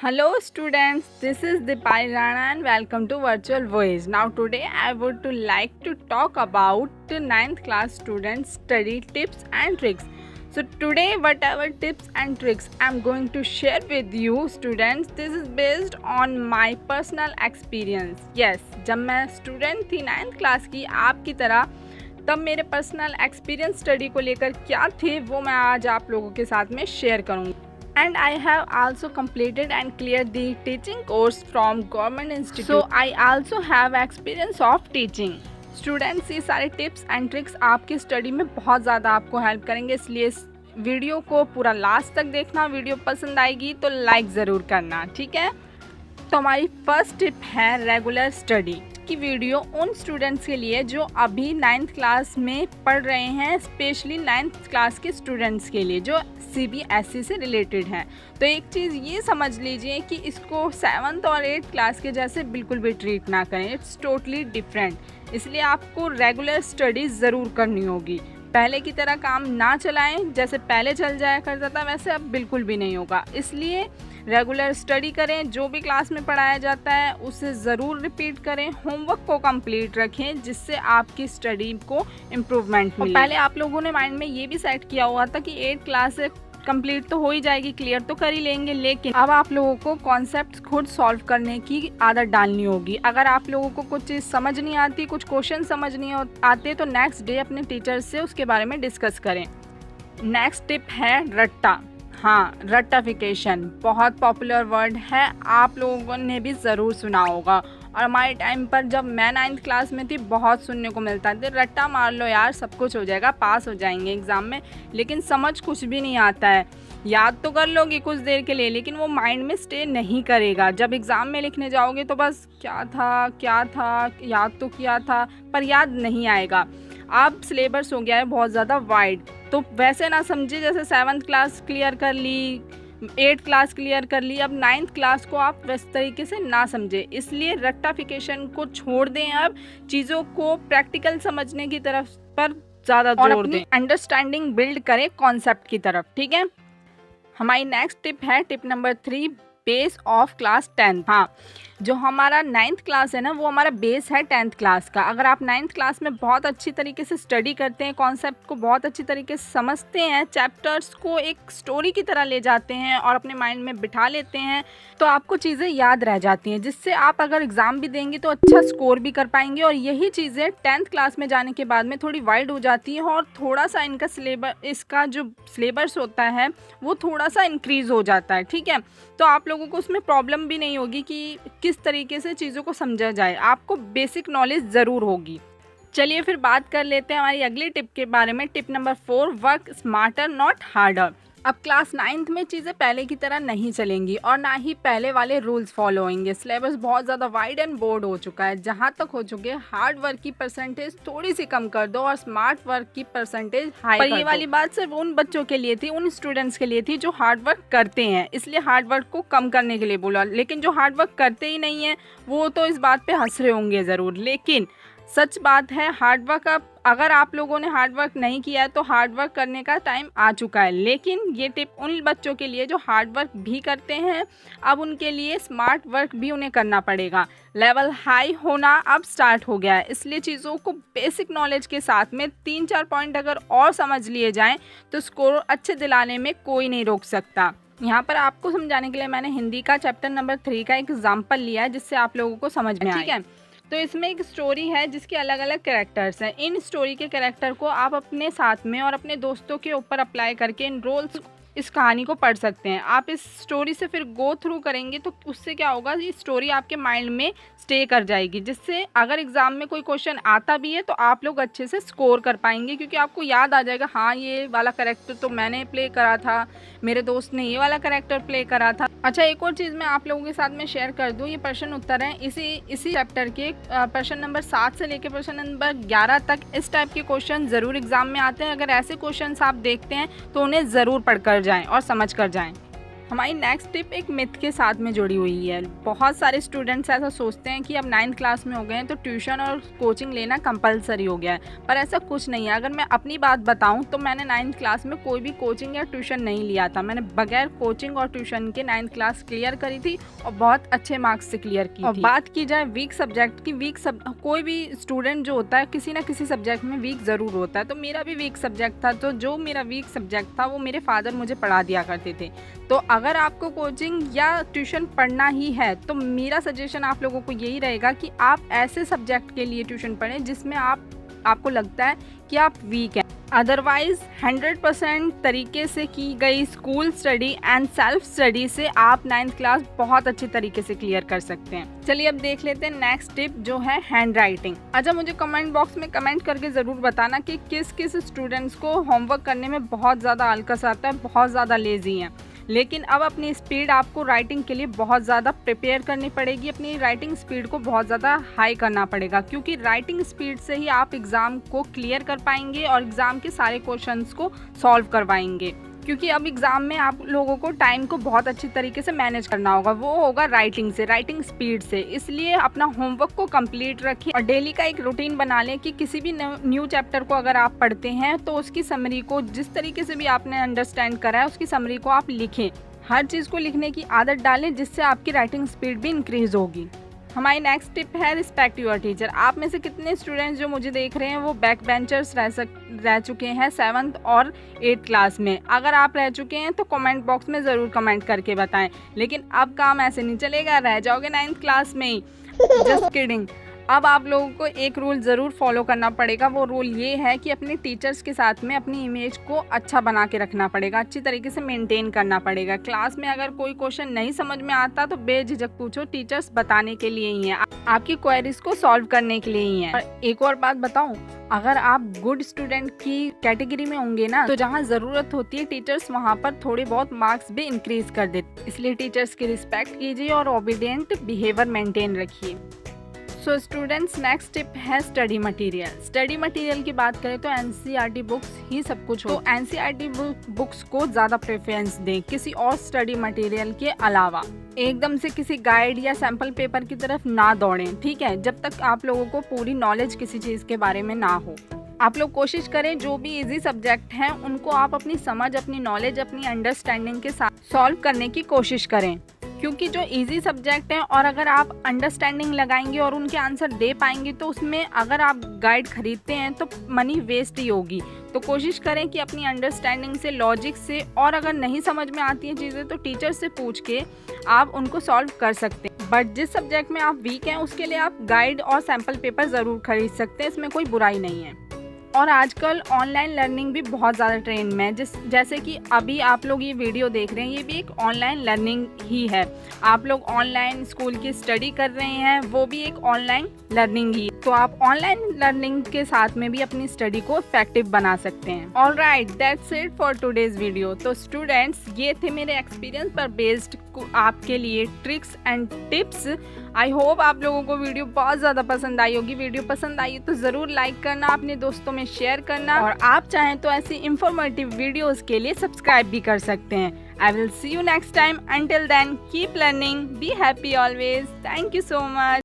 Hello students, this is Dipali Rana and welcome to Virtual Voice. Now today I would like to talk about the 9th class students study tips and tricks. So today whatever tips and tricks I'm going to share with you students, this is based on my personal experience. Yes, जब मैं student थी 9th class की आपकी तरह, तब मेरे personal experience study को लेकर क्या थे वो मैं आज आप लोगों के साथ में शेयर करूँगी. And I have also completed and cleared the teaching course from government institute. So I also have experience of teaching. Students, ये सारे tips and tricks आपकी स्टडी में बहुत ज़्यादा आपको हेल्प करेंगे, इसलिए इस वीडियो को पूरा लास्ट तक देखना. वीडियो पसंद आएगी तो लाइक ज़रूर करना, ठीक है. तो हमारी फर्स्ट टिप है रेगुलर स्टडी की वीडियो उन स्टूडेंट्स के लिए जो अभी 9th क्लास में पढ़ रहे हैं, स्पेशली 9th क्लास के स्टूडेंट्स के लिए जो CBSE से रिलेटेड हैं. तो एक चीज़ ये समझ लीजिए कि इसको 7th और 8th क्लास के जैसे बिल्कुल भी ट्रीट ना करें. It's totally different. इसलिए आपको रेगुलर स्टडी ज़रूर करनी होगी. पहले की तरह काम ना चलाएं, जैसे पहले चल जाया करता था वैसे अब बिल्कुल भी नहीं होगा. इसलिए रेगुलर स्टडी करें, जो भी क्लास में पढ़ाया जाता है उसे ज़रूर रिपीट करें, होमवर्क को कंप्लीट रखें जिससे आपकी स्टडी को इम्प्रूवमेंट मिले. पहले आप लोगों ने माइंड में ये भी सेट किया हुआ था कि 8 क्लास कंप्लीट तो हो ही जाएगी, क्लियर तो कर ही लेंगे, लेकिन अब आप लोगों को कॉन्सेप्ट्स खुद सॉल्व करने की आदत डालनी होगी. अगर आप लोगों को कुछ चीज़ समझ नहीं आती, कुछ क्वेश्चन समझ नहीं आते तो नेक्स्ट डे अपने टीचर से उसके बारे में डिस्कस करें. नेक्स्ट टिप है रट्टा. हाँ, रट्टाफिकेशन बहुत पॉपुलर वर्ड है, आप लोगों ने भी ज़रूर सुना होगा. और हमारे टाइम पर जब मैं 9th क्लास में थी बहुत सुनने को मिलता था, रट्टा मार लो यार सब कुछ हो जाएगा, पास हो जाएंगे एग्ज़ाम में. लेकिन समझ कुछ भी नहीं आता है. याद तो कर लोगे कुछ देर के लिए, लेकिन वो माइंड में स्टे नहीं करेगा. जब एग्ज़ाम में लिखने जाओगे तो बस क्या था याद तो किया था पर याद नहीं आएगा. अब सिलेबस हो गया है बहुत ज़्यादा वाइड, तो वैसे ना समझे जैसे 7th क्लास क्लियर कर ली, 8th क्लास क्लियर कर ली, अब 9th क्लास को आप वैसे तरीके से ना समझे. इसलिए रट्टाफिकेशन को छोड़ दें, अब चीज़ों को प्रैक्टिकल समझने की तरफ पर ज़्यादा जोर दें, अंडरस्टैंडिंग बिल्ड करें कॉन्सेप्ट की तरफ, ठीक है. हमारी नेक्स्ट टिप है tip number 3, base of class 10th. हाँ, जो हमारा 9th क्लास है ना वो हमारा बेस है 10th क्लास का. अगर आप 9th क्लास में बहुत अच्छी तरीके से स्टडी करते हैं, कॉन्सेप्ट को बहुत अच्छी तरीके से समझते हैं, चैप्टर्स को एक स्टोरी की तरह ले जाते हैं और अपने माइंड में बिठा लेते हैं, तो आपको चीज़ें याद रह जाती हैं, जिससे आप अगर एग्ज़ाम भी देंगे तो अच्छा स्कोर भी कर पाएंगे. और यही चीज़ें 10th क्लास में जाने के बाद में थोड़ी वाइड हो जाती हैं और थोड़ा सा इसका जो सिलेबस होता है वो थोड़ा सा इंक्रीज़ हो जाता है, ठीक है. तो आप लोगों को उसमें प्रॉब्लम भी नहीं होगी कि किस तरीके से चीज़ों को समझा जाए, आपको बेसिक नॉलेज ज़रूर होगी. चलिए फिर बात कर लेते हैं हमारी अगली टिप के बारे में. Tip number 4, work smarter not harder. अब क्लास 9th में चीज़ें पहले की तरह नहीं चलेंगी और ना ही पहले वाले रूल्स फॉलो होंगे. सिलेबस बहुत ज़्यादा वाइड एंड बोर्ड हो चुका है. जहाँ तक हो चुके हार्ड वर्क की परसेंटेज थोड़ी सी कम कर दो और स्मार्ट वर्क की परसेंटेज हाई कर दो. ये वाली बात सिर्फ उन बच्चों के लिए थी, उन स्टूडेंट्स के लिए थी जो हार्ड वर्क करते हैं, इसलिए हार्ड वर्क को कम करने के लिए बोला. लेकिन जो हार्ड वर्क करते ही नहीं है वो तो इस बात पर हंस रहे होंगे ज़रूर. लेकिन सच बात है, हार्ड वर्क अगर आप लोगों ने हार्ड वर्क नहीं किया है तो हार्ड वर्क करने का टाइम आ चुका है. लेकिन ये टिप उन बच्चों के लिए जो हार्ड वर्क भी करते हैं, अब उनके लिए स्मार्ट वर्क भी उन्हें करना पड़ेगा. लेवल हाई होना अब स्टार्ट हो गया है, इसलिए चीज़ों को बेसिक नॉलेज के साथ में 3-4 पॉइंट अगर और समझ लिए जाएं तो स्कोर अच्छे दिलाने में कोई नहीं रोक सकता. यहाँ पर आपको समझाने के लिए मैंने हिंदी का चैप्टर नंबर 3 का एग्जाम्पल लिया है जिससे आप लोगों को समझ में आए, ठीक है. तो इसमें एक स्टोरी है जिसके अलग अलग कैरेक्टर्स हैं. इन स्टोरी के कैरेक्टर को आप अपने साथ में और अपने दोस्तों के ऊपर अप्लाई करके इन रोल्स इस कहानी को पढ़ सकते हैं. आप इस स्टोरी से फिर गो थ्रू करेंगे तो उससे क्या होगा, ये स्टोरी आपके माइंड में स्टे कर जाएगी, जिससे अगर एग्ज़ाम में कोई क्वेश्चन आता भी है तो आप लोग अच्छे से स्कोर कर पाएंगे, क्योंकि आपको याद आ जाएगा हाँ ये वाला कैरेक्टर तो मैंने प्ले करा था, मेरे दोस्त ने ये वाला कैरेक्टर प्ले करा था. अच्छा, एक और चीज़ मैं आप लोगों के साथ में शेयर कर दूँ, ये प्रश्न उत्तर है इसी चैप्टर के प्रश्न नंबर 7 से लेकर प्रश्न नंबर 11 तक. इस टाइप के क्वेश्चन ज़रूर एग्ज़ाम में आते हैं. अगर ऐसे क्वेश्चन आप देखते हैं तो उन्हें ज़रूर पढ़कर जाएं और समझ कर जाएं. हमारी नेक्स्ट टिप एक मिथ के साथ में जुड़ी हुई है। बहुत सारे स्टूडेंट्स ऐसा सोचते हैं कि अब 9th क्लास में हो गए हैं तो ट्यूशन और कोचिंग लेना कंपलसरी हो गया है, पर ऐसा कुछ नहीं है। अगर मैं अपनी बात बताऊं तो मैंने 9th क्लास में कोई भी कोचिंग या ट्यूशन नहीं लिया था। मैंने बगैर कोचिंग और ट्यूशन के 9th क्लास क्लियर करी थी और बहुत अच्छे मार्क्स से क्लियर की थी। बात की जाए वीक सब्जेक्ट की, कोई भी स्टूडेंट जो होता है किसी ना किसी सब्जेक्ट में वीक ज़रूर होता है। तो मेरा भी वीक सब्जेक्ट था, तो जो मेरा वीक सब्जेक्ट था वो मेरे फादर मुझे पढ़ा दिया करते थे। तो अगर आपको कोचिंग या ट्यूशन पढ़ना ही है तो मेरा सजेशन आप लोगों को यही रहेगा कि आप ऐसे सब्जेक्ट के लिए ट्यूशन पढ़ें जिसमें आपको लगता है कि आप वीक हैं। अदरवाइज 100% तरीके से की गई school study and self study से आप 9th क्लास बहुत अच्छे तरीके से क्लियर कर सकते हैं। चलिए अब देख लेते हैं नेक्स्ट टिप जो है हैंड राइटिंग। अच्छा, मुझे कमेंट बॉक्स में कमेंट करके ज़रूर बताना कि किस किस स्टूडेंट्स को होमवर्क करने में बहुत ज़्यादा आलस आता है, बहुत ज़्यादा लेजी हैं। लेकिन अब अपनी स्पीड आपको राइटिंग के लिए बहुत ज़्यादा प्रिपेयर करनी पड़ेगी। अपनी राइटिंग स्पीड को बहुत ज़्यादा हाई करना पड़ेगा, क्योंकि राइटिंग स्पीड से ही आप एग्ज़ाम को क्लियर कर पाएंगे और एग्ज़ाम के सारे क्वेश्चंस को सॉल्व करवाएंगे। क्योंकि अब एग्ज़ाम में आप लोगों को टाइम को बहुत अच्छी तरीके से मैनेज करना होगा, वो होगा राइटिंग से, राइटिंग स्पीड से। इसलिए अपना होमवर्क को कंप्लीट रखिए और डेली का एक रूटीन बना लें कि किसी भी न्यू चैप्टर को अगर आप पढ़ते हैं तो उसकी समरी को जिस तरीके से भी आपने अंडरस्टैंड करा है उसकी समरी को आप लिखें। हर चीज़ को लिखने की आदत डालें जिससे आपकी राइटिंग स्पीड भी इंक्रीज़ होगी। हमारी नेक्स्ट टिप है रिस्पेक्ट योर टीचर। आप में से कितने स्टूडेंट्स जो मुझे देख रहे हैं वो बैक बेंचर्स रह चुके हैं 7th और 8th क्लास में? अगर आप रह चुके हैं तो कमेंट बॉक्स में ज़रूर कमेंट करके बताएं। लेकिन अब काम ऐसे नहीं चलेगा, रह जाओगे 9th क्लास में ही। Just kidding. अब आप लोगों को एक रूल ज़रूर फॉलो करना पड़ेगा। वो रूल ये है कि अपने टीचर्स के साथ में अपनी इमेज को अच्छा बना के रखना पड़ेगा, अच्छी तरीके से मेंटेन करना पड़ेगा। क्लास में अगर कोई क्वेश्चन नहीं समझ में आता तो बेझिझक पूछो, टीचर्स बताने के लिए ही हैं, आपकी क्वेरीज को सॉल्व करने के लिए ही हैं। और एक और बात बताऊं, अगर आप गुड स्टूडेंट की कैटेगरी में होंगे ना तो जहाँ ज़रूरत होती है टीचर्स वहाँ पर थोड़े बहुत मार्क्स भी इंक्रीज कर देते। इसलिए टीचर्स की रिस्पेक्ट कीजिए और ओबीडियंट बिहेवियर मेंटेन रखिए। सो स्टूडेंट्स, नेक्स्ट टिप है स्टडी मटेरियल। स्टडी मटेरियल की बात करें तो एनसीईआरटी बुक्स ही सब कुछ हो, तो एनसीईआरटी बुक्स को ज़्यादा प्रेफरेंस दें किसी और स्टडी मटेरियल के अलावा। एकदम से किसी गाइड या सैम्पल पेपर की तरफ ना दौड़ें, ठीक है, जब तक आप लोगों को पूरी नॉलेज किसी चीज़ के बारे में ना हो। आप लोग कोशिश करें जो भी इजी सब्जेक्ट हैं उनको आप अपनी समझ, अपनी नॉलेज, अपनी अंडरस्टैंडिंग के साथ सॉल्व करने की कोशिश करें, क्योंकि जो इजी सब्जेक्ट हैं और अगर आप अंडरस्टैंडिंग लगाएंगे और उनके आंसर दे पाएंगे तो उसमें अगर आप गाइड खरीदते हैं तो मनी वेस्ट ही होगी। तो कोशिश करें कि अपनी अंडरस्टैंडिंग से, लॉजिक से, और अगर नहीं समझ में आती हैं चीज़ें तो टीचर से पूछ के आप उनको सॉल्व कर सकते हैं। बट जिस सब्जेक्ट में आप वीक हैं उसके लिए आप गाइड और सैम्पल पेपर ज़रूर खरीद सकते हैं, इसमें कोई बुराई नहीं है। और आजकल ऑनलाइन लर्निंग भी बहुत ज़्यादा ट्रेंड में है, जैसे कि अभी आप लोग ये वीडियो देख रहे हैं, ये भी एक ऑनलाइन लर्निंग ही है। आप लोग ऑनलाइन स्कूल की स्टडी कर रहे हैं, वो भी एक ऑनलाइन लर्निंग ही। तो आप ऑनलाइन लर्निंग के साथ में भी अपनी स्टडी को इफेक्टिव बना सकते हैं। Alright, that's it for today's video. तो स्टूडेंट्स, ये थे मेरे एक्सपीरियंस पर बेस्ड आपके लिए tricks and tips. I hope आप लोगों को वीडियो बहुत ज़्यादा पसंद आई होगी। वीडियो पसंद आई तो ज़रूर लाइक करना, अपने दोस्तों में शेयर करना, और आप चाहें तो ऐसी इंफॉर्मेटिव वीडियोस के लिए सब्सक्राइब भी कर सकते हैं। I will see you next time. Until then keep learning, be happy always. Thank you so much.